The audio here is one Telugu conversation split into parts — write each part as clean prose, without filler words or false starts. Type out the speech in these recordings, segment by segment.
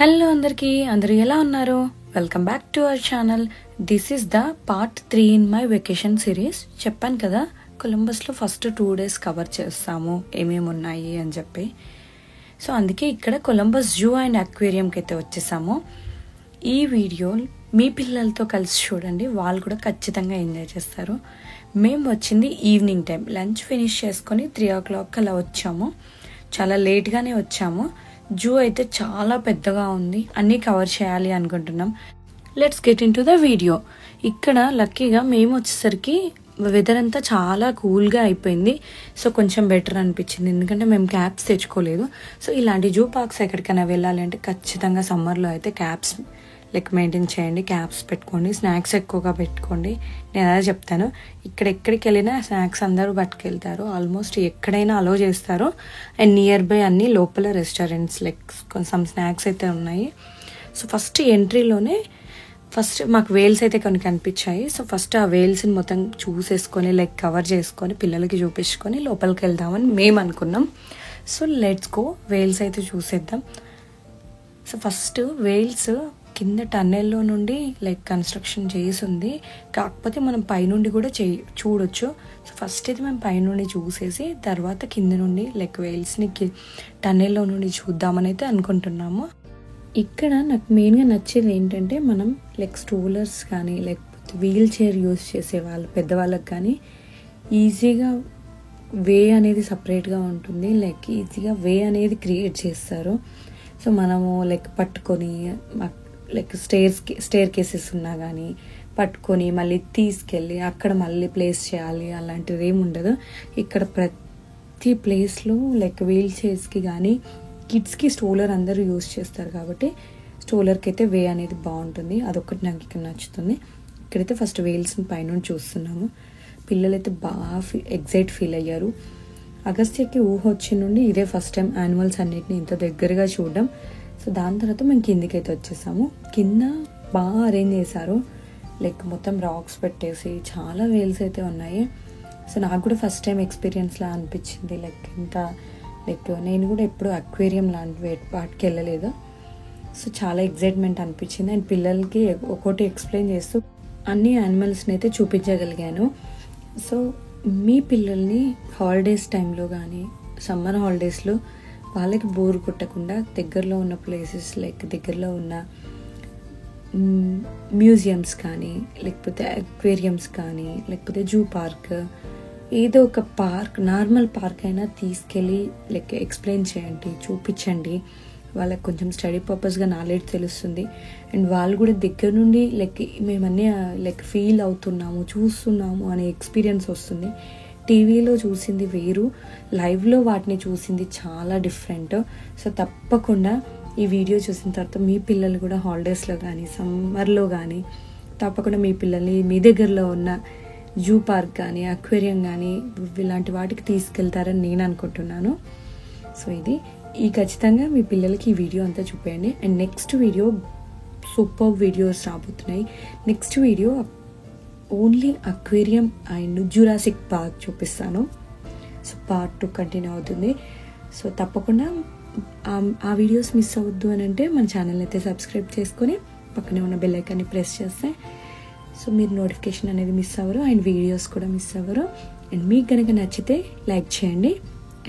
హలో అందరికీ, అందరూ ఎలా ఉన్నారు? Welcome back to our channel. This is the part 3 in my vacation series. చెప్పాను కదా, కొలంబస్లో ఫస్ట్ 2 days కవర్ చేస్తాము ఏమేమి ఉన్నాయి అని చెప్పి. సో అందుకే ఇక్కడ కొలంబస్ జూ అండ్ అక్వేరియంకి అయితే వచ్చేసాము. ఈ వీడియో మీ పిల్లలతో కలిసి చూడండి, వాళ్ళు కూడా ఖచ్చితంగా ఎంజాయ్ చేస్తారు. మేము వచ్చింది ఈవినింగ్ టైం, లంచ్ ఫినిష్ చేసుకొని 3 o'clock అలా వచ్చాము. చాలా లేట్గానే వచ్చాము. జూ అయితే చాలా పెద్దగా ఉంది, అన్నీ కవర్ చేయాలి అనుకుంటున్నాం. Let's get in to the video. ఇక్కడ లక్కీగా మేము వచ్చేసరికి వెదర్ అంతా చాలా కూల్గా అయిపోయింది. సో కొంచెం బెటర్ అనిపించింది, ఎందుకంటే మేము క్యాప్స్ తెచ్చుకోలేదు. సో ఇలాంటి జూ పార్క్స్ ఎక్కడికైనా వెళ్ళాలి అంటే ఖచ్చితంగా సమ్మర్లో అయితే క్యాప్స్ మెయింటైన్ చేయండి, క్యాప్స్ పెట్టుకోండి, స్నాక్స్ ఎక్కువగా పెట్టుకోండి. నేను అదే చెప్తాను. ఎక్కడికి వెళ్ళినా స్నాక్స్ అందరూ పట్టుకెళ్తారు, ఆల్మోస్ట్ ఎక్కడైనా అలో చేస్తారు. అండ్ నియర్ బై అన్ని లోపల రెస్టారెంట్స్ కొంచెం స్నాక్స్ అయితే ఉన్నాయి. సో ఫస్ట్ ఎంట్రీలోనే మాకు వేల్స్ అయితే కొన్ని కనిపించాయి. సో ఫస్ట్ ఆ వేల్స్ని మొత్తం చూసేసుకొని కవర్ చేసుకొని పిల్లలకి చూపించుకొని లోపలికి వెళ్దామని మేము అనుకున్నాం. సో లెట్స్ గో, వేల్స్ అయితే చూసేద్దాం. సో ఫస్ట్ వేల్స్ కింద టన్నెల్లో నుండి కన్స్ట్రక్షన్ చేసి ఉంది, కాకపోతే మనం పైనుండి కూడా చూడొచ్చు. సో ఫస్ట్ అయితే మేము పైనుండి చూసేసి తర్వాత కింద నుండి వేల్స్ని టన్నెల్లో నుండి చూద్దామని అయితే అనుకుంటున్నాము. ఇక్కడ నాకు మెయిన్గా నచ్చేది ఏంటంటే, మనం స్టూలర్స్ కానీ లేకపోతే వీల్ చైర్ యూజ్ చేసే వాళ్ళు పెద్దవాళ్ళకి కానీ ఈజీగా వే అనేది సపరేట్గా ఉంటుంది, ఈజీగా వే అనేది క్రియేట్ చేస్తారు. సో మనము పట్టుకొని స్టేర్ కేసెస్ ఉన్నా కానీ పట్టుకొని మళ్ళీ తీసుకెళ్ళి అక్కడ మళ్ళీ ప్లేస్ చేయాలి, అలాంటిది ఏమి ఉండదు. ఇక్కడ ప్రతి ప్లేస్లో వీల్ చైర్స్కి కానీ కిడ్స్కి స్టోలర్ అందరూ యూజ్ చేస్తారు కాబట్టి స్టోలర్కి అయితే వే అనేది బాగుంటుంది. అదొకటి నాకు ఇక్కడ నచ్చుతుంది. ఇక్కడైతే ఫస్ట్ వేల్స్ని పైన చూస్తున్నాము. పిల్లలైతే బాగా ఎగ్జైట్ ఫీల్ అయ్యారు. అగస్త్యకి ఊహ వచ్చి నుండి ఇదే ఫస్ట్ టైం యానిమల్స్ అన్నిటిని ఇంత దగ్గరగా చూడడం. సో దాని తర్వాత మేము కిందికైతే వచ్చేసాము. కింద బాగా అరేంజ్ చేశారు, మొత్తం రాక్స్ పెట్టేసి చాలా వేల్స్ అయితే ఉన్నాయి. సో నాకు కూడా ఫస్ట్ టైం ఎక్స్పీరియన్స్లా అనిపించింది. ఇంత నేను కూడా ఎప్పుడు అక్వేరియం లాంటి వాటికి వెళ్ళలేదు. సో చాలా ఎగ్జైట్మెంట్ అనిపించింది. అండ్ పిల్లలకి ఒక్కోటి ఎక్స్ప్లెయిన్ చేస్తూ అన్ని యానిమల్స్ని అయితే చూపించగలిగాను. సో మీ పిల్లల్ని హాలిడేస్ టైంలో కానీ సమ్మర్ హాలిడేస్లో వాళ్ళకి బోర్ కొట్టకుండా దగ్గరలో ఉన్న ప్లేసెస్ దగ్గరలో ఉన్న మ్యూజియంస్ కానీ లేకపోతే అక్వేరియంస్ కానీ లేకపోతే జూ పార్క్, ఏదో ఒక పార్క్, నార్మల్ పార్క్ అయినా తీసుకెళ్ళి ఎక్స్ప్లెయిన్ చేయండి, చూపించండి. వాళ్ళకి కొంచెం స్టడీ పర్పస్గా నాలెడ్జ్ తెలుస్తుంది. అండ్ వాళ్ళు కూడా దగ్గర నుండి మేమన్నీ ఫీల్ అవుతున్నాము, చూస్తున్నాము అనే ఎక్స్పీరియన్స్ వస్తుంది. టీవీలో చూసింది వేరు, లైవ్లో వాటిని చూసింది చాలా డిఫరెంట్. సో తప్పకుండా ఈ వీడియో చూసిన తర్వాత మీ పిల్లలు కూడా హాలిడేస్లో కానీ సమ్మర్లో కానీ తప్పకుండా మీ పిల్లల్ని మీ దగ్గరలో ఉన్న జూ పార్క్ కానీ అక్వేరియం కానీ ఇలాంటి వాటికి తీసుకెళ్తారని నేను అనుకుంటున్నాను. సో ఈ ఖచ్చితంగా మీ పిల్లలకి ఈ వీడియో అంతా చూపేయండి. And next video super videos రాబోతున్నాయి. Next video only aquarium and Jurassic Park చూపిస్తాను. సో పార్ట్ 2 కంటిన్యూ అవుతుంది. సో తప్పకుండా ఆ వీడియోస్ మిస్ అవ్వద్దు అని అంటే మన ఛానల్ అయితే సబ్స్క్రైబ్ చేసుకొని పక్కనే ఉన్న బెల్ ఐకాన్ని ప్రెస్ చేస్తే సో మీరు నోటిఫికేషన్ అనేది మిస్ అవ్వరు అండ్ వీడియోస్ కూడా మిస్ అవ్వరు. అండ్ మీకు కనుక నచ్చితే లైక్ చేయండి.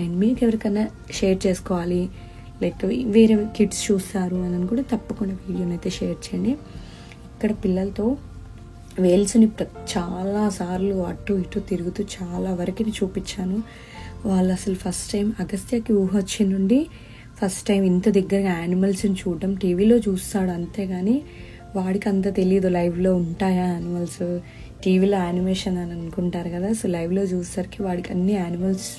అండ్ మీకు ఎవరికైనా షేర్ చేసుకోవాలి, వేరే కిడ్స్ చూస్తారు అని కూడా తప్పకుండా వీడియోని అయితే షేర్ చేయండి. ఇక్కడ పిల్లలతో వేల్స్ని చాలాసార్లు అటు ఇటు తిరుగుతూ చాలా వరకు చూపించాను. వాళ్ళు అసలు ఫస్ట్ టైం అగస్త్యకి ఊహ వచ్చి నుండి ఫస్ట్ టైం ఇంత దగ్గరగా యానిమల్స్ని చూడడం. టీవీలో చూస్తాడు అంతేగాని వాడికి అంత తెలియదు లైవ్లో ఉంటాయా యానిమల్స్, టీవీలో యానిమేషన్ అని అనుకుంటారు కదా. సో లైవ్లో చూసేసరికి వాడికి అన్ని యానిమల్స్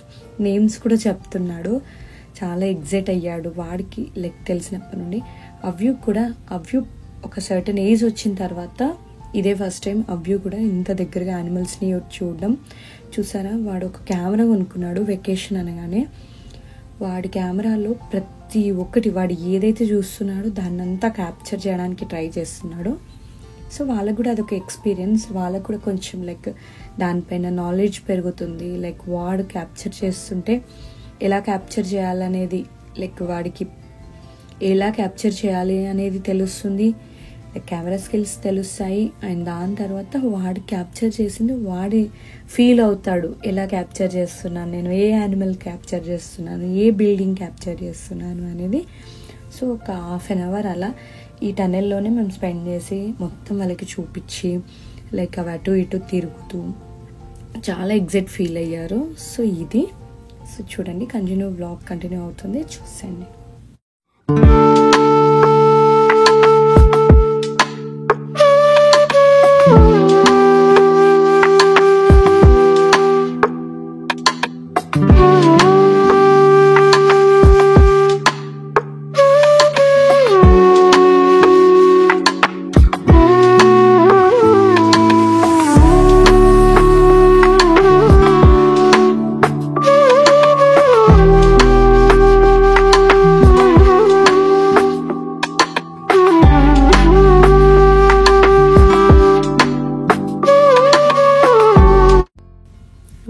నేమ్స్ కూడా చెప్తున్నాడు. చాలా ఎగ్జైట్ అయ్యాడు వాడికి తెలిసినప్పటి నుండి. అవ్యూ ఒక సర్టన్ ఏజ్ వచ్చిన తర్వాత ఇదే ఫస్ట్ టైం అవ్యూ కూడా ఇంత దగ్గరగా యానిమల్స్ని చూడడం. చూసారా, వాడు ఒక కెమెరా కొనుక్కున్నాడు వెకేషన్ అనగానే. వాడి కెమెరాలో ప్రతి ఒక్కటి వాడు ఏదైతే చూస్తున్నాడో దాన్నంతా క్యాప్చర్ చేయడానికి ట్రై చేస్తున్నాడు. సో వాళ్ళకు కూడా అదొక ఎక్స్పీరియన్స్, వాళ్ళకు కూడా కొంచెం దానిపైన నాలెడ్జ్ పెరుగుతుంది. వాడు క్యాప్చర్ చేస్తుంటే ఎలా క్యాప్చర్ చేయాలనేది వాడికి ఎలా క్యాప్చర్ చేయాలి అనేది తెలుస్తుంది, కెమెరా స్కిల్స్ తెలుస్తాయి. అండ్ దాని తర్వాత వాడు క్యాప్చర్ చేసింది వాడి ఫీల్ అవుతాడు, ఎలా క్యాప్చర్ చేస్తున్నాను నేను, ఏ యానిమల్ క్యాప్చర్ చేస్తున్నాను, ఏ బిల్డింగ్ క్యాప్చర్ చేస్తున్నాను అనేది. సో ఒక 1/2 అవర్ అలా ఈ టనెల్లోనే మేము స్పెండ్ చేసి మొత్తం వాళ్ళకి చూపించి లైక్ అవి అటు ఇటు తిరుగుతూ చాలా ఎగ్జైట్ ఫీల్ అయ్యారు. సో ఇది సో చూడండి, బ్లాగ్ కంటిన్యూ అవుతుంది, చూసేయండి.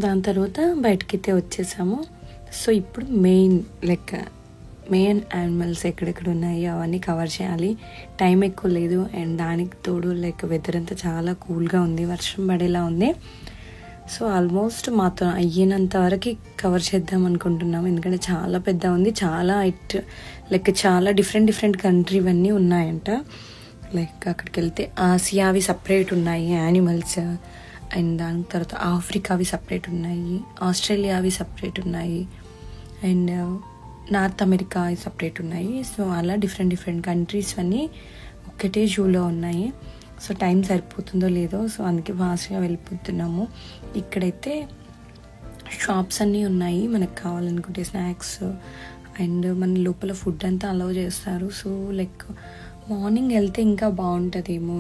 దాని తర్వాత బయటకైతే వచ్చేసాము. సో ఇప్పుడు మెయిన్ యానిమల్స్ ఎక్కడెక్కడ ఉన్నాయి అవన్నీ కవర్ చేయాలి. టైం ఎక్కువ లేదు అండ్ దానికి తోడు వెదర్ అంతా చాలా కూల్గా ఉంది, వర్షం పడేలా ఉంది. సో ఆల్మోస్ట్ మాతో అయ్యినంత వరకు కవర్ చేద్దాం అనుకుంటున్నాము, ఎందుకంటే చాలా పెద్ద ఉంది, చాలా చాలా డిఫరెంట్ కంట్రీ ఇవన్నీ ఉన్నాయంట. అక్కడికి వెళ్తే ఆసియావి సపరేట్ ఉన్నాయి యానిమల్స్, అండ్ దాని తర్వాత ఆఫ్రికావి సపరేట్ ఉన్నాయి, ఆస్ట్రేలియావి సపరేట్ ఉన్నాయి, అండ్ నార్త్ అమెరికా సపరేట్ ఉన్నాయి. సో అలా డిఫరెంట్ కంట్రీస్ అన్నీ ఒక్కటే జూలో ఉన్నాయి. సో టైం సరిపోతుందో లేదో, సో అందుకే ఫాస్ట్గా వెళ్ళిపోతున్నాము. ఇక్కడైతే షాప్స్ అన్నీ ఉన్నాయి, మనకు కావాలనుకుంటే స్నాక్స్ అండ్ మన లోపల ఫుడ్ అంతా అలౌ చేస్తారు. సో మార్నింగ్ వెళ్తే ఇంకా బాగుంటుందేమో,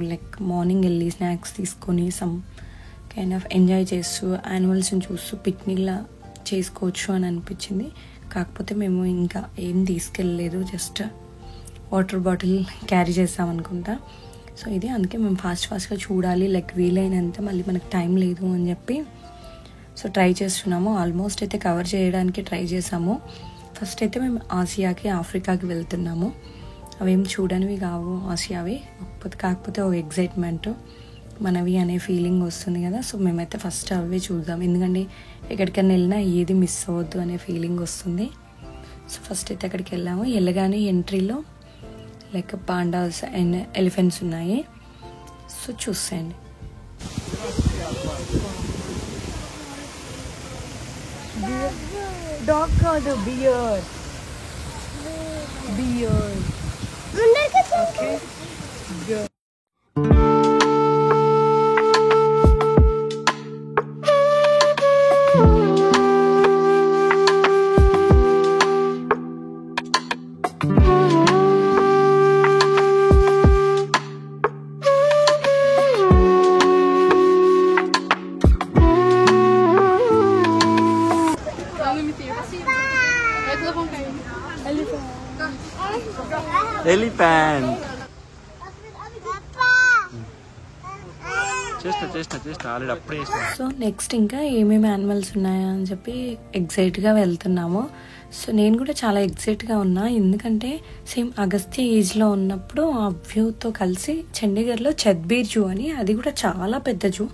మార్నింగ్ వెళ్ళి స్నాక్స్ తీసుకొని సమ్ కైండ్ ఆఫ్ ఎంజాయ్ చేస్తూ యానిమల్స్ని చూస్తూ పిక్నిక్లా చేసుకోవచ్చు అని అనిపించింది. కాకపోతే మేము ఇంకా ఏం తీసుకెళ్ళలేదు, జస్ట్ వాటర్ బాటిల్ క్యారీ చేసామనుకుంటా. సో ఇది అందుకే మేము ఫాస్ట్గా చూడాలి, వీలైనంత, మళ్ళీ మనకు టైం లేదు అని చెప్పి సో ట్రై చేస్తున్నాము. ఆల్మోస్ట్ అయితే కవర్ చేయడానికి ట్రై చేసాము. ఫస్ట్ అయితే మేము ఆసియాకి ఆఫ్రికాకి వెళ్తున్నాము. అవేం చూడనివి కావు ఆసియావి, కాకపోతే ఓ ఎగ్జైట్మెంట్ మనవి అనే ఫీలింగ్ వస్తుంది కదా. సో మేమైతే ఫస్ట్ అవే చూద్దాం, ఎందుకంటే ఎక్కడికైనా వెళ్ళినా ఏది మిస్ అవ్వద్దు అనే ఫీలింగ్ వస్తుంది. సో ఫస్ట్ అయితే అక్కడికి వెళ్ళాము. వెళ్ళగానే ఎంట్రీలో పాండాస్ అండ్ ఎలిఫెంట్స్ ఉన్నాయి. సో చూసేయండి. డాగ్ కాదు, బియర్. ఓకే, ఎలిఫెంట్ ఆల్రెడీ అప్పుడే. సో నెక్స్ట్ ఇంకా ఏమేమి యానిమల్స్ ఉన్నాయా అని చెప్పి ఎగ్జైట్గా వెళ్తున్నాము. సో నేను కూడా చాలా ఎగ్జైట్గా ఉన్నా, ఎందుకంటే సేమ్ అగస్త్య ఏజ్లో ఉన్నప్పుడు ఆ వ్యూతో కలిసి చండీగఢ్లో చద్బీర్ జూ అని, అది కూడా చాలా పెద్ద జూ,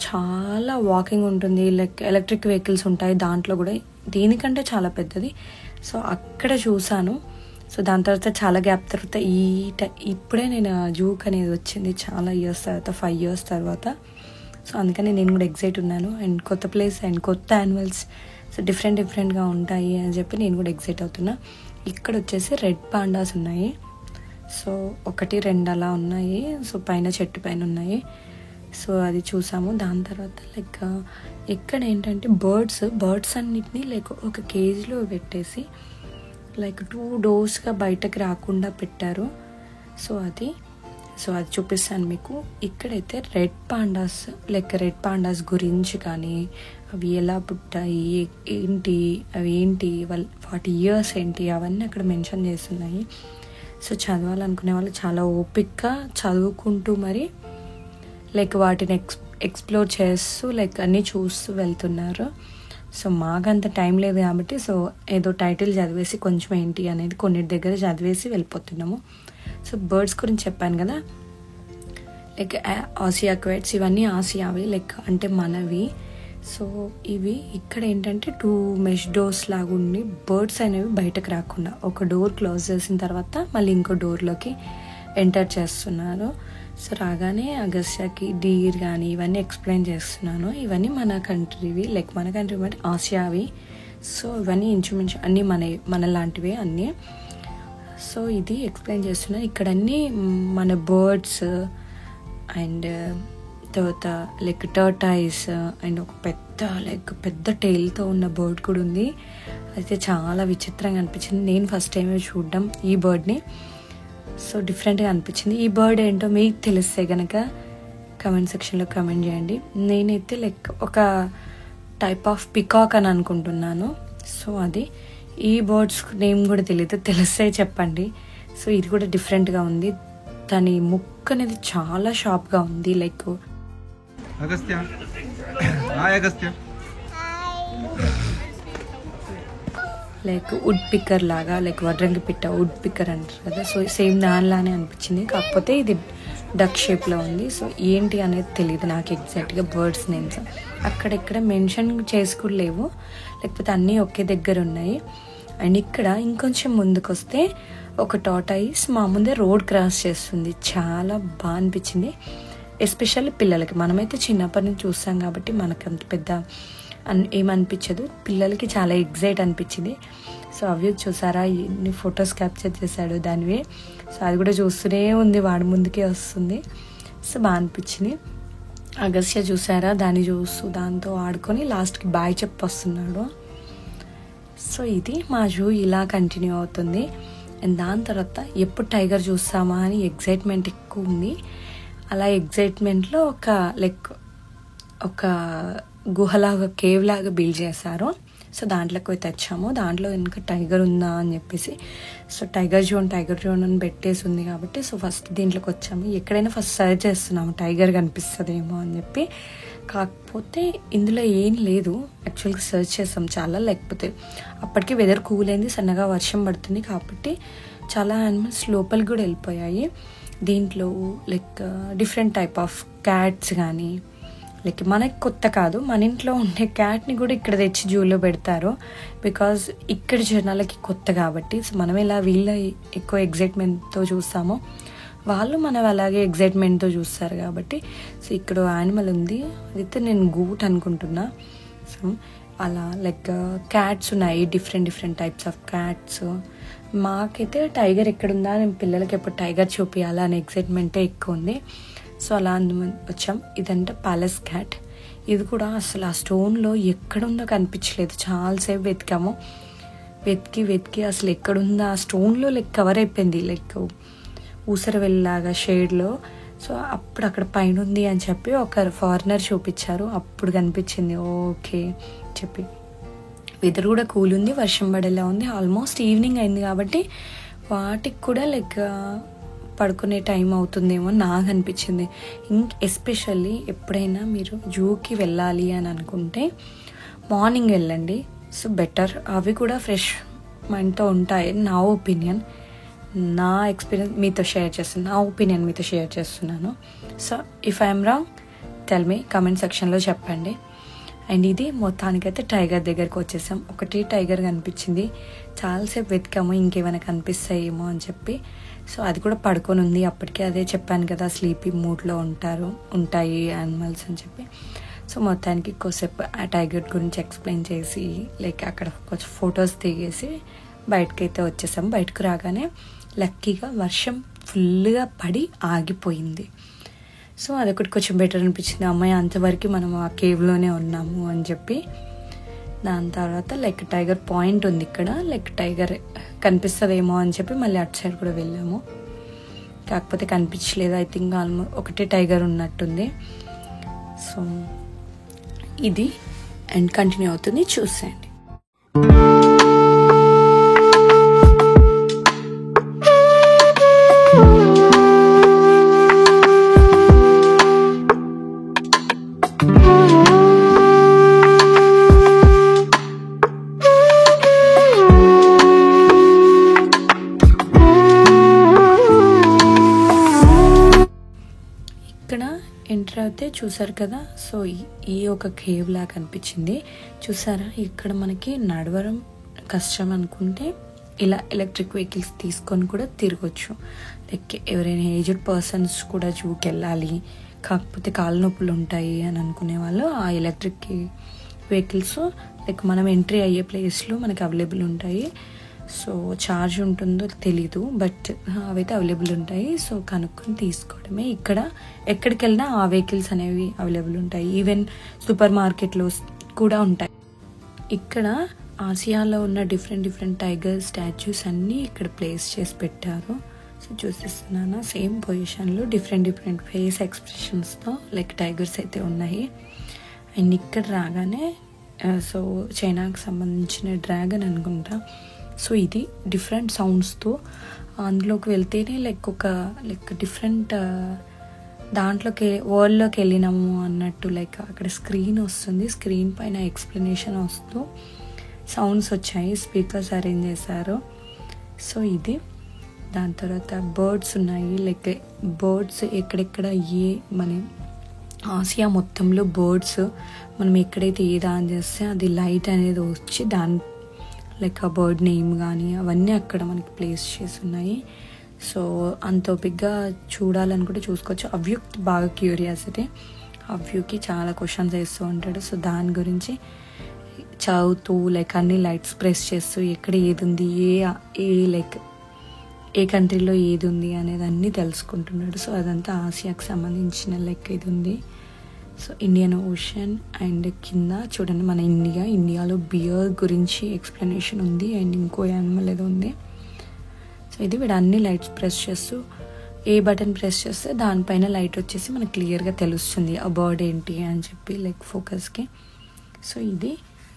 చాలా వాకింగ్ ఉంటుంది, ఎలక్ట్రిక్ వెహికల్స్ ఉంటాయి దాంట్లో కూడా, దీనికంటే చాలా పెద్దది. సో అక్కడ చూసాను. సో దాని తర్వాత చాలా గ్యాప్ తర్వాత ఇప్పుడే నేను జూక్ అనేది వచ్చింది, చాలా ఇయర్స్ తర్వాత, 5 years తర్వాత. సో అందుకని నేను కూడా ఎగ్జైట్ ఉన్నాను. అండ్ కొత్త ప్లేస్ అండ్ కొత్త యానిమల్స్, సో డిఫరెంట్గా ఉంటాయి అని చెప్పి నేను కూడా ఎగ్జైట్ అవుతున్నా. ఇక్కడ వచ్చేసి రెడ్ పాండాస్ ఉన్నాయి. సో 1, 2 అలా ఉన్నాయి. సో పైన చెట్టు పైన ఉన్నాయి. సో అది చూసాము. దాని తర్వాత ఇక్కడ ఏంటంటే బర్డ్స్ అన్నిటినీ ఒక కేజ్లో పెట్టేసి 2 doors బయటకు రాకుండా పెట్టారు. సో అది చూపిస్తాను మీకు. ఇక్కడైతే రెడ్ పాండాస్ గురించి కానీ, అవి ఎలా పుట్టాయి, ఏంటి వాటి ఇయర్స్ ఏంటి, అవన్నీ అక్కడ మెన్షన్ చేస్తున్నాయి. సో చదవాలనుకునే వాళ్ళు చాలా ఓపిక్గా చదువుకుంటూ మరి వాటిని ఎక్స్ప్లోర్ చేస్తూ అన్నీ చూస్తూ వెళ్తున్నారు. సో మాకంత టైం లేదు కాబట్టి సో ఏదో టైటిల్ చదివేసి కొంచెం ఏంటి అనేది కొన్నిటి దగ్గర చదివేసి వెళ్ళిపోతున్నాము. సో బర్డ్స్ గురించి చెప్పాను కదా, లైక్ ఆసియా క్వైట్స్ ఇవన్నీ ఆసియావి, లైక్ అంటే మనవి. సో ఇవి ఇక్కడ ఏంటంటే 2 మెష్ డోర్స్ లాగా ఉండి బర్డ్స్ అనేవి బయటకు రాకుండా ఒక డోర్ క్లోజ్ చేసిన తర్వాత మళ్ళీ ఇంకో డోర్లోకి ఎంటర్ చేస్తున్నారు. సో రాగానే అగస్త్యాకి డీర్ కానీ ఇవన్నీ ఎక్స్ప్లెయిన్ చేస్తున్నాను. ఇవన్నీ మన కంట్రీవి, లైక్ మన కంట్రీ అంటే ఆసియావి. సో ఇవన్నీ ఇంచుమించు అన్నీ మన లాంటివే అన్నీ. సో ఇది ఎక్స్ప్లెయిన్ చేస్తున్నాను. ఇక్కడ అన్నీ మన బర్డ్స్ అండ్ తర్వాత లైక్ టర్టాయిస్ అండ్ ఒక పెద్ద టైల్తో ఉన్న బర్డ్ కూడా ఉంది. అయితే చాలా విచిత్రంగా అనిపించింది. నేను ఫస్ట్ టైం చూడడం ఈ బర్డ్ని. సో డిఫరెంట్గా అనిపించింది. ఈ బర్డ్ ఏంటో మీకు తెలిస్తే కనుక కమెంట్ సెక్షన్లో కమెంట్ చేయండి. నేనైతే లైక్ ఒక టైప్ ఆఫ్ పికాక్ అని అనుకుంటున్నాను. సో అది ఈ బర్డ్స్ నేమ్ కూడా తెలియదు, తెలిస్తే చెప్పండి. సో ఇది కూడా డిఫరెంట్గా ఉంది. దాని ముక్కు అనేది చాలా షార్ప్గా ఉంది. Like Agastya, hi Agastya. Like woodpecker లాగా, లైక్ వడ్రంగి పిట్ట వుడ్ పిక్కర్ అంటారు కదా, సో సేమ్ దానిలానే అనిపించింది. కాకపోతే ఇది డక్ షేప్లో ఉంది. సో ఏంటి అనేది తెలియదు నాకు ఎగ్జాక్ట్గా బర్డ్స్ నేమ్స్. అక్కడెక్కడ మెన్షన్ చేసి కూడా లేవు, లేకపోతే అన్నీ ఒకే దగ్గర ఉన్నాయి. అండ్ ఇక్కడ ఇంకొంచెం ముందుకు వస్తే ఒక టార్టాయిస్ మా ముందే రోడ్ క్రాస్ చేస్తుంది. చాలా బాగా అనిపించింది, ఎస్పెషల్లీ పిల్లలకి. మనమైతే చిన్నప్పటి నుంచి చూస్తాం కాబట్టి మనకు అంత పెద్ద ఏమనిపించదు, పిల్లలకి చాలా ఎగ్జైట్ అనిపించింది. సో అవి చూసారా, ఎన్ని ఫొటోస్ క్యాప్చర్ చేశాడు దానివి. సో అది కూడా చూస్తూనే ఉంది, వాడి ముందుకే వస్తుంది. సో బాగా అనిపించింది. అగస్త్య చూసారా, దాన్ని చూస్తూ దాంతో ఆడుకొని లాస్ట్కి బాయ్ చెప్పి వస్తున్నాడు. సో ఇది మా జూ ఇలా కంటిన్యూ అవుతుంది. అండ్ దాని తర్వాత ఎప్పుడు టైగర్ చూస్తామా అని ఎగ్జైట్మెంట్ ఎక్కువ ఉంది. అలా ఎగ్జైట్మెంట్లో ఒక గుహలాగా కేవ్ లాగా బిల్డ్ చేశారు. సో దాంట్లోకి పోయి తెచ్చాము. దాంట్లో ఇంకా టైగర్ ఉందా అని చెప్పేసి, సో టైగర్ జోన్ అని పెట్టేసి ఉంది కాబట్టి సో ఫస్ట్ దీంట్లోకి వచ్చాము. ఎక్కడైనా ఫస్ట్ సర్చ్ చేస్తున్నాము టైగర్ కనిపిస్తుందేమో అని చెప్పి. కాకపోతే ఇందులో ఏం లేదు. యాక్చువల్గా సర్చ్ చేస్తాం చాలా, లేకపోతే అప్పటికి వెదర్ కూల్ అయింది, సన్నగా వర్షం పడుతుంది కాబట్టి చాలా యానిమల్స్ లోపలికి కూడా వెళ్ళిపోయాయి. దీంట్లో like different type of cats కానీ, లైక్ మనకి కొత్త కాదు, మన ఇంట్లో ఉండే క్యాట్ని కూడా ఇక్కడ తెచ్చి జూలో పెడతారు. బికాజ్ ఇక్కడ జనాలకి కొత్త కాబట్టి. సో మనం ఎలా వీళ్ళ ఎక్కువ ఎగ్జైట్మెంట్తో చూస్తామో వాళ్ళు మనం అలాగే ఎగ్జైట్మెంట్తో చూస్తారు కాబట్టి. సో ఇక్కడ యానిమల్ ఉంది, అదైతే నేను గూట్ అనుకుంటున్నా. సో అలా లైక్ క్యాట్స్ ఉన్నాయి, డిఫరెంట్ టైప్స్ ఆఫ్ క్యాట్స్. మాకైతే టైగర్ ఎక్కడుందా, నేను పిల్లలకి ఎప్పుడు టైగర్ చూపించాలా అనే ఎగ్జైట్మెంటే ఎక్కువ ఉంది. సో అలా వచ్చాం. ఇదంటే ప్యాలెస్ క్యాట్. ఇది కూడా అసలు ఆ స్టోన్లో ఎక్కడుందో కనిపించలేదు. చాలాసేపు వెతికి అసలు ఎక్కడుందో ఆ స్టోన్లో లైక్ కవర్ అయిపోయింది, లైక్ ఊసర వెళ్ళలాగా షేడ్లో. సో అప్పుడు అక్కడ పైన ఉంది అని చెప్పి ఒక ఫారినర్ చూపించారు, అప్పుడు కనిపించింది. ఓకే చెప్పి వెదర్ కూడా కూల్ ఉంది, వర్షం పడేలా ఉంది. ఆల్మోస్ట్ ఈవినింగ్ అయింది కాబట్టి వాటికి కూడా లైక్ పడుకునే టైం అవుతుందేమో నాకు అనిపించింది. ఎస్పెషల్లీ ఎప్పుడైనా మీరు జూకి వెళ్ళాలి అని అనుకుంటే మార్నింగ్ వెళ్ళండి. సో బెటర్, అవి కూడా ఫ్రెష్ మైండ్తో ఉంటాయి. నా ఒపీనియన్, నా ఎక్స్పీరియన్స్ మీతో షేర్ చేస్తున్నాను, నా ఒపీనియన్ మీతో షేర్ చేస్తున్నాను. So if I'm wrong tell me, comment సెక్షన్లో చెప్పండి. అండ్ ఇది మొత్తానికైతే టైగర్ దగ్గరికి వచ్చేసాం. ఒకటి టైగర్ కనిపించింది, చాలాసేపు వెతికాము ఇంకేమైనా కనిపిస్తాయేమో అని చెప్పి. సో అది కూడా పడుకొని ఉంది అప్పటికే. అదే చెప్పాను కదా, స్లీపీ మూడ్లో ఉంటాయి యానిమల్స్ అని చెప్పి. సో మొత్తానికి ఎక్కువసేపు ఆ టైగర్ గురించి ఎక్స్ప్లెయిన్ చేసి లైక్ అక్కడ కొంచెం ఫొటోస్ దిగేసి బయటకైతే వచ్చేసాం. బయటకు రాగానే లక్కీగా వర్షం ఫుల్గా పడి ఆగిపోయింది. సో అదొకటి కొంచెం బెటర్ అనిపించింది. అమ్మాయి అంతవరకు మనం ఆ కేవ్లోనే ఉన్నాము అని చెప్పి. దాని తర్వాత లైక్ టైగర్ పాయింట్ ఉంది ఇక్కడ, లైక్ టైగర్ కనిపిస్తుందేమో అని చెప్పి మళ్ళీ అటు సైడ్ కూడా వెళ్ళాము. కాకపోతే కనిపించలేదు. ఐ థింక్ ఆల్మోస్ట్ ఒకటే టైగర్ ఉన్నట్టుంది. సో ఇది అండ్ కంటిన్యూ అవుతుంది, చూసేయండి. అయితే చూసారు కదా, సో ఈ ఒక కేవ్ లాగా కనిపించింది చూసారా. ఇక్కడ మనకి నడవడం కష్టం అనుకుంటే ఇలా ఎలక్ట్రిక్ వెహికల్స్ తీసుకొని కూడా తిరగచ్చు. లైక్ ఎవరైనా ఏజ్డ్ పర్సన్స్ కూడా జూకి వెళ్ళాలి కాకపోతే కాళ్ళ నొప్పులు ఉంటాయి అని అనుకునే వాళ్ళు ఆ ఎలక్ట్రిక్ వెహికల్స్ లైక్ మనం ఎంట్రీ అయ్యే ప్లేస్లో మనకి అవైలబుల్ ఉంటాయి. సో ఛార్జ్ ఉంటుందో తెలీదు, బట్ అవైతే అవైలబుల్ ఉంటాయి. సో కనుక్కొని తీసుకోవడమే. ఇక్కడ ఎక్కడికి వెళ్ళినా ఆ వెహికల్స్ అనేవి అవైలబుల్ ఉంటాయి. ఈవెన్ సూపర్ మార్కెట్లో కూడా ఉంటాయి. ఇక్కడ ఆసియాలో ఉన్న డిఫరెంట్ టైగర్ స్టాచ్యూస్ అన్నీ ఇక్కడ ప్లేస్ చేసి పెట్టారు. సో చూసిస్తున్నాను సేమ్ పొజిషన్లో డిఫరెంట్ ఫేస్ ఎక్స్ప్రెషన్స్తో లైక్ టైగర్స్ అయితే ఉన్నాయి. అండ్ ఇక్కడ రాగానే సో చైనాకి సంబంధించిన డ్రాగన్ అనుకుంటా. సో ఇది డిఫరెంట్ సౌండ్స్తో అందులోకి వెళ్తేనే లైక్ డిఫరెంట్ దాంట్లోకి వరల్డ్లోకి వెళ్ళినాము అన్నట్టు. లైక్ అక్కడ స్క్రీన్ వస్తుంది, స్క్రీన్ పైన ఎక్స్ప్లెనేషన్ వస్తూ సౌండ్స్ వచ్చాయి, స్పీకర్స్ అరేంజ్ చేశారు. సో ఇది దాని తర్వాత బర్డ్స్ ఉన్నాయి. లైక్ బర్డ్స్ ఎక్కడెక్కడ మన ఆసియా మొత్తంలో బర్డ్స్ మనం ఎక్కడైతే ఏది ఆన్ చేస్తే అది లైట్ అనేది వచ్చి దాని లైక్ ఆ బర్డ్ నేమ్ కానీ అవన్నీ అక్కడ మనకి ప్లేస్ చేసి ఉన్నాయి. సో అంత ఓపిక్గా చూడాలని కూడా చూసుకోవచ్చు. అవ్యూకి బాగా క్యూరియాసిటీ, అవ్యూకి చాలా క్వశ్చన్స్ వేస్తూ ఉంటాడు. సో దాని గురించి చదువుతూ లైక్ అన్ని లైట్స్ ప్రెస్ చేస్తూ ఎక్కడ ఏది ఉంది, లైక్ ఏ కంట్రీలో ఏది ఉంది అనేది అన్నీ తెలుసుకుంటున్నాడు. సో అదంతా ఆసియాకి సంబంధించిన లైక్ ఇది ఉంది. సో ఇండియన్ ఓషన్ అండ్ కింద చూడండి మన ఇండియాలో బియర్ గురించి ఎక్స్ప్లెనేషన్ ఉంది అండ్ ఇంకో యానిమల్ ఏదో ఉంది. సో ఇది వీడు అన్ని లైట్స్ ప్రెస్ చేస్తూ ఏ బటన్ ప్రెస్ చేస్తే దానిపైన లైట్ వచ్చేసి మనకు క్లియర్గా తెలుస్తుంది ఆ బర్డ్ ఏంటి అని చెప్పి లైక్ ఫోకస్కి. సో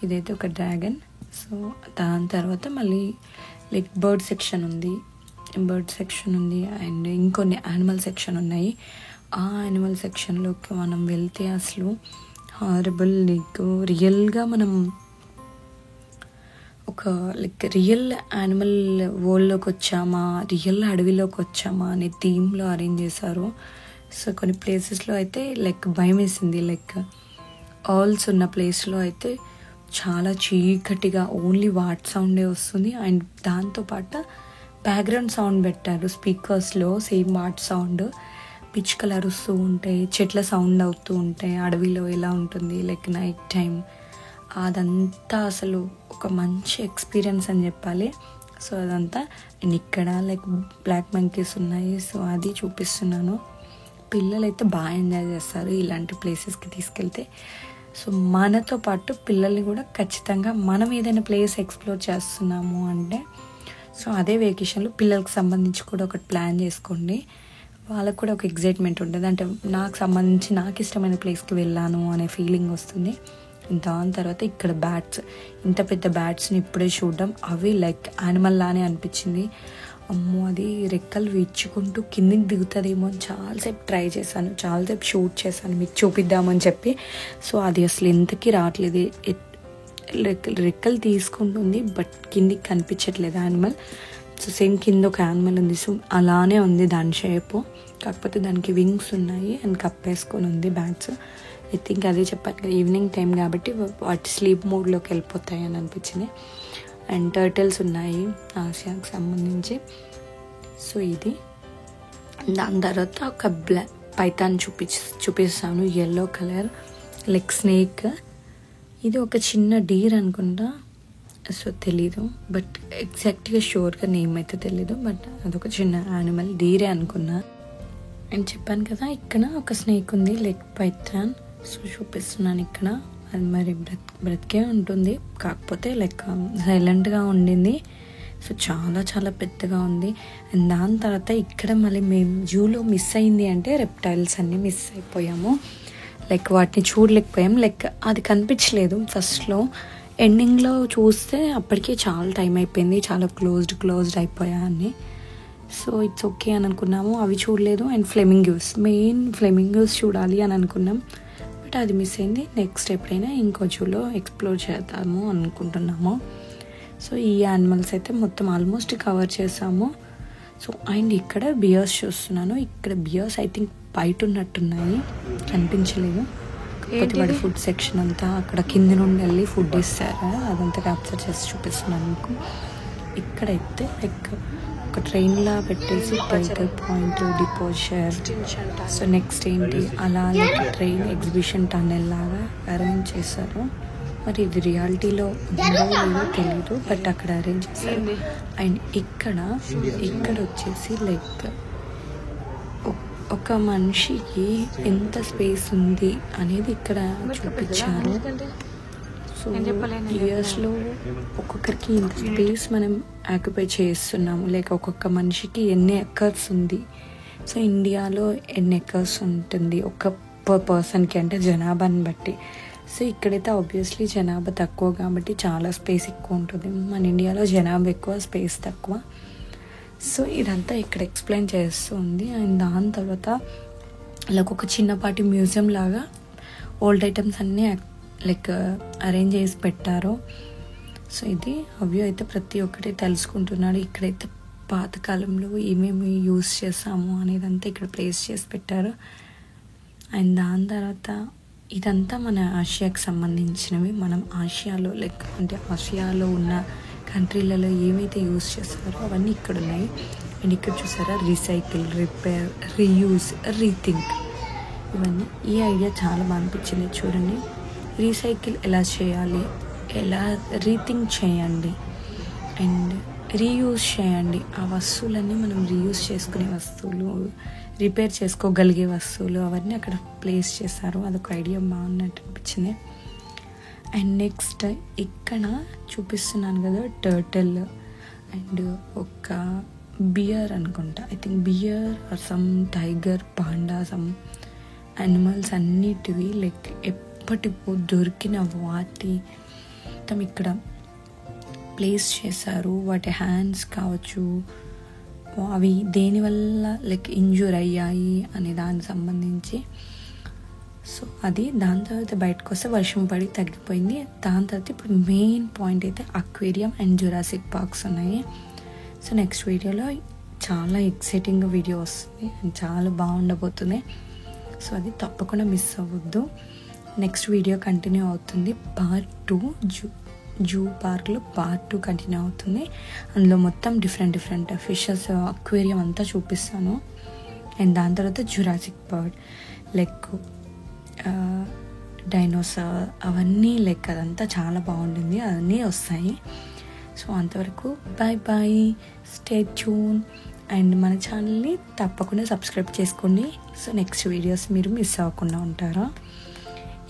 ఇదైతే ఒక డ్రాగన్. సో దాని తర్వాత మళ్ళీ లైక్ బర్డ్ సెక్షన్ ఉంది అండ్ ఇంకొన్ని యానిమల్ సెక్షన్ ఉన్నాయి. ఆ యానిమల్ సెక్షన్లోకి మనం వెళ్తే అసలు హారబుల్ లైక్ రియల్గా మనం ఒక లైక్ రియల్ యానిమల్ వరల్డ్లోకి వచ్చామా, రియల్ అడవిలోకి వచ్చామా అనే థీమ్లో అరేంజ్ చేశారు. సో కొన్ని ప్లేసెస్లో అయితే లైక్ భయం వేసింది. లైక్ ఆల్స్ ఉన్న ప్లేస్లో అయితే చాలా చీకటిగా ఓన్లీ వాట్ సౌండే వస్తుంది. అండ్ దాంతోపాటు బ్యాక్గ్రౌండ్ సౌండ్ పెట్టారు స్పీకర్స్లో, సేమ్ వాట్ సౌండ్, పిచ్చుకలు అరుస్తూ ఉంటాయి, చెట్ల సౌండ్ అవుతూ ఉంటాయి. అడవిలో ఎలా ఉంటుంది లైక్ నైట్ టైం, అదంతా అసలు ఒక మంచి ఎక్స్పీరియన్స్ అని చెప్పాలి. సో అదంతా అండ్ ఇక్కడ లైక్ బ్లాక్ మంకీస్ ఉన్నాయి. సో అది చూపిస్తున్నాను. పిల్లలు అయితే బాగా ఎంజాయ్ చేస్తారు ఇలాంటి ప్లేసెస్కి తీసుకెళ్తే. సో మనతో పాటు పిల్లల్ని కూడా ఖచ్చితంగా మనం ఏదైనా ప్లేస్ ఎక్స్ప్లోర్ చేస్తున్నాము అంటే సో అదే వెకేషన్లో పిల్లలకు సంబంధించి కూడా ఒకటి ప్లాన్ చేసుకోండి. వాళ్ళకు కూడా ఒక ఎగ్జైట్మెంట్ ఉంటుంది. అంటే నాకు ఇష్టమైన ప్లేస్కి వెళ్ళాను అనే ఫీలింగ్ వస్తుంది. దాని తర్వాత ఇక్కడ బ్యాట్స్, ఇంత పెద్ద బ్యాట్స్ని ఇప్పుడే చూడడం, అవి లైక్ యానిమల్ లానే అనిపించింది. అమ్మో అది రెక్కలు విచ్చుకుంటూ కిందికి దిగుతుందేమో అని చాలాసేపు ట్రై చేశాను, చాలాసేపు షూట్ చేశాను మీకు చూపిద్దామని చెప్పి. సో అది అసలు ఎంతకీ రావట్లేదు, రెక్కలు తీసుకుంటుంది బట్ కిందికి కనిపించట్లేదు యానిమల్. సో సేమ్ కింద ఒక యానిమల్ ఉంది, సో అలానే ఉంది దాని షేపు, కాకపోతే దానికి వింగ్స్ ఉన్నాయి అండ్ కప్పేసుకొని ఉంది బ్యాట్స్. ఐ థింక్ అదే చెప్పాను కదా, ఈవినింగ్ టైం కాబట్టి వాటి స్లీప్ మోడ్లోకి వెళ్ళిపోతాయి అని అనిపించింది. అండ్ టర్టిల్స్ ఉన్నాయి ఆసియాకి సంబంధించి. సో ఇది దాని తర్వాత ఒక పైథాన్ చూపిస్తాను, ఎల్లో కలర్ లైక్ స్నేక్. ఇది ఒక చిన్న డీర్ అనుకుంటా, సో తెలీదు బట్ ఎగ్జాక్ట్గా షూర్గా నేమ్ అయితే తెలీదు, బట్ అదొక చిన్న యానిమల్, డీరే అనుకున్నా. అండ్ చెప్పాను కదా ఇక్కడ ఒక స్నేక్ ఉంది లైక్ పైథాన్. సో చూపిస్తున్నాను ఇక్కడ, అది మరి బ్రతికే ఉంటుంది, కాకపోతే లైక్ సైలెంట్గా ఉండింది. సో చాలా చాలా పెద్దగా ఉంది. అండ్ దాని తర్వాత ఇక్కడ మళ్ళీ మేము జూలో మిస్ అయింది అంటే రెప్టైల్స్ అన్నీ మిస్ అయిపోయాము. లైక్ వాటిని చూడలేకపోయాం, లైక్ అది కనిపించలేదు ఫస్ట్లో. ఎండింగ్లో చూస్తే అప్పటికే చాలా టైం అయిపోయింది, చాలా క్లోజ్డ్ అయిపోయా అన్నీ. సో ఇట్స్ ఓకే అని అనుకున్నాము, అవి చూడలేదు. అండ్ ఫ్లెమింగోస్ చూడాలి అని అనుకున్నాం, బట్ అది మిస్ అయింది. నెక్స్ట్ ఎప్పుడైనా ఇంకో జూలో ఎక్స్ప్లోర్ చేద్దాము అనుకుంటున్నాము. సో ఈ యానిమల్స్ అయితే మొత్తం ఆల్మోస్ట్ కవర్ చేసాము. సో అండ్ ఇక్కడ బియర్స్ చూస్తున్నాను, ఇక్కడ బియర్స్ ఐ థింక్ బయట ఉన్నట్టున్నాయి, కనిపించలేదు. కాకపోతే వాడి ఫుడ్ సెక్షన్ అంతా అక్కడ కింద నుండి వెళ్ళి ఫుడ్ ఇస్తారు, అదంతా క్యాప్చర్ చేసి చూపిస్తున్నాను మీకు. ఇక్కడైతే లైక్ ఒక ట్రైన్లా పెట్టేసి టైగర్ పాయింట్, డిపోజర్, సో నెక్స్ట్ ఏంటి అలా లైక్ ట్రైన్ ఎగ్జిబిషన్ టన్నెల్ లాగా అరేంజ్ చేశారు. మరి ఇది రియాలిటీలో ఉందో లేదో తెలీదు, బట్ అక్కడ అరేంజ్ చేశారు. అండ్ ఇక్కడ వచ్చేసి లైక్ ఒక మనిషికి ఎంత స్పేస్ ఉంది అనేది ఇక్కడ చూపించారు. సో ఇయర్స్లో ఒక్కొక్కరికి ఇంత స్పేస్ మనం ఆక్యుపై చేస్తున్నాము, లైక్ ఒక్కొక్క మనిషికి ఎన్ని ఎకర్స్ ఉంది. సో ఇండియాలో ఎన్ని ఎకర్స్ ఉంటుంది ఒక పర్సన్కి అంటే జనాభాని బట్టి. సో ఇక్కడైతే ఆబ్వియస్లీ జనాభా తక్కువ కాబట్టి చాలా స్పేస్ ఎక్కువ ఉంటుంది. మన ఇండియాలో జనాభా ఎక్కువ, స్పేస్ తక్కువ. సో ఇదంతా ఇక్కడ ఎక్స్ప్లెయిన్ చేస్తుంది. అండ్ దాని తర్వాత లైక్ ఒక చిన్నపాటి మ్యూజియం లాగా ఓల్డ్ ఐటమ్స్ అన్నీ లైక్ అరేంజ్ చేసి పెట్టారు. సో ఇది అవి అయితే ప్రతి ఒక్కటి తెలుసుకుంటున్నాడు. ఇక్కడైతే పాతకాలంలో ఏమేమి యూస్ చేసాము అనేదంతా ఇక్కడ ప్లేస్ చేసి పెట్టారు. అండ్ దాని తర్వాత ఇదంతా మన ఆసియాకి సంబంధించినవి. మనం ఆసియాలో లైక్ అంటే ఆసియాలో ఉన్న కంట్రీలలో ఏమైతే యూస్ చేస్తారో అవన్నీ ఇక్కడ ఉన్నాయి. అండ్ ఇక్కడ చూసారా రీసైకిల్, రిపేర్, రీయూజ్, రీథింక్, ఇవన్నీ. ఈ ఐడియా చాలా బాగా అనిపించింది. చూడండి, రీసైకిల్ ఎలా చేయాలి, ఎలా రీథింక్ చేయండి అండ్ రీయూజ్ చేయండి. ఆ వస్తువులన్నీ మనం రీయూజ్ చేసుకునే వస్తువులు, రిపేర్ చేసుకోగలిగే వస్తువులు అవన్నీ అక్కడ ప్లేస్ చేశారు. అదొక ఐడియా బాగున్నట్టు అనిపించింది. అండ్ నెక్స్ట్ ఇక్కడ చూపిస్తున్నాను కదా టర్టిల్ అండ్ ఒక బియర్ అనుకుంటా, I think bear are some tiger, panda, some animals అన్నిటివి లైక్ ఎప్పటికో దొరికిన వాటి మొత్తం ఇక్కడ ప్లేస్ చేశారు. వాటి హ్యాండ్స్ కావచ్చు, అవి దేనివల్ల లైక్ ఇంజూర్ అయ్యాయి అనే దానికి సంబంధించి. సో అది దాని తర్వాత బయటకు వస్తే వర్షం పడి తగ్గిపోయింది. దాని తర్వాత ఇప్పుడు మెయిన్ పాయింట్ అయితే అక్వేరియం అండ్ జురాసిక్ పార్క్స్ ఉన్నాయి. సో నెక్స్ట్ వీడియోలో చాలా ఎక్సైటింగ్ వీడియో వస్తుంది అండ్ చాలా బాగుండబోతుంది. సో అది తప్పకుండా మిస్ అవ్వద్దు. నెక్స్ట్ వీడియో కంటిన్యూ అవుతుంది. పార్ట్ 2 జూ పార్క్లో పార్ట్ 2 కంటిన్యూ అవుతుంది. అందులో మొత్తం డిఫరెంట్ ఫిషెస్, అక్వేరియం అంతా చూపిస్తాను. అండ్ దాని తర్వాత జురాసిక్ పార్క్ లైక్ డైనోసార్ అవన్నీ లైక్ అదంతా చాలా బాగుంటుంది, అవన్నీ వస్తాయి. సో అంతవరకు బాయ్, స్టే ట్యూన్ అండ్ మన ఛానల్ని తప్పకుండా సబ్స్క్రైబ్ చేసుకోండి. సో నెక్స్ట్ వీడియోస్ మీరు మిస్ అవ్వకుండా ఉంటారా.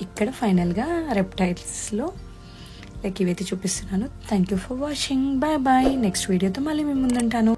ఇక్కడ ఫైనల్గా రెప్టైల్స్లో లైక్ ఇవైతే చూపిస్తున్నాను. Thank you for watching. Bye. Next వీడియోతో మళ్ళీ మీ ముందుంటాను.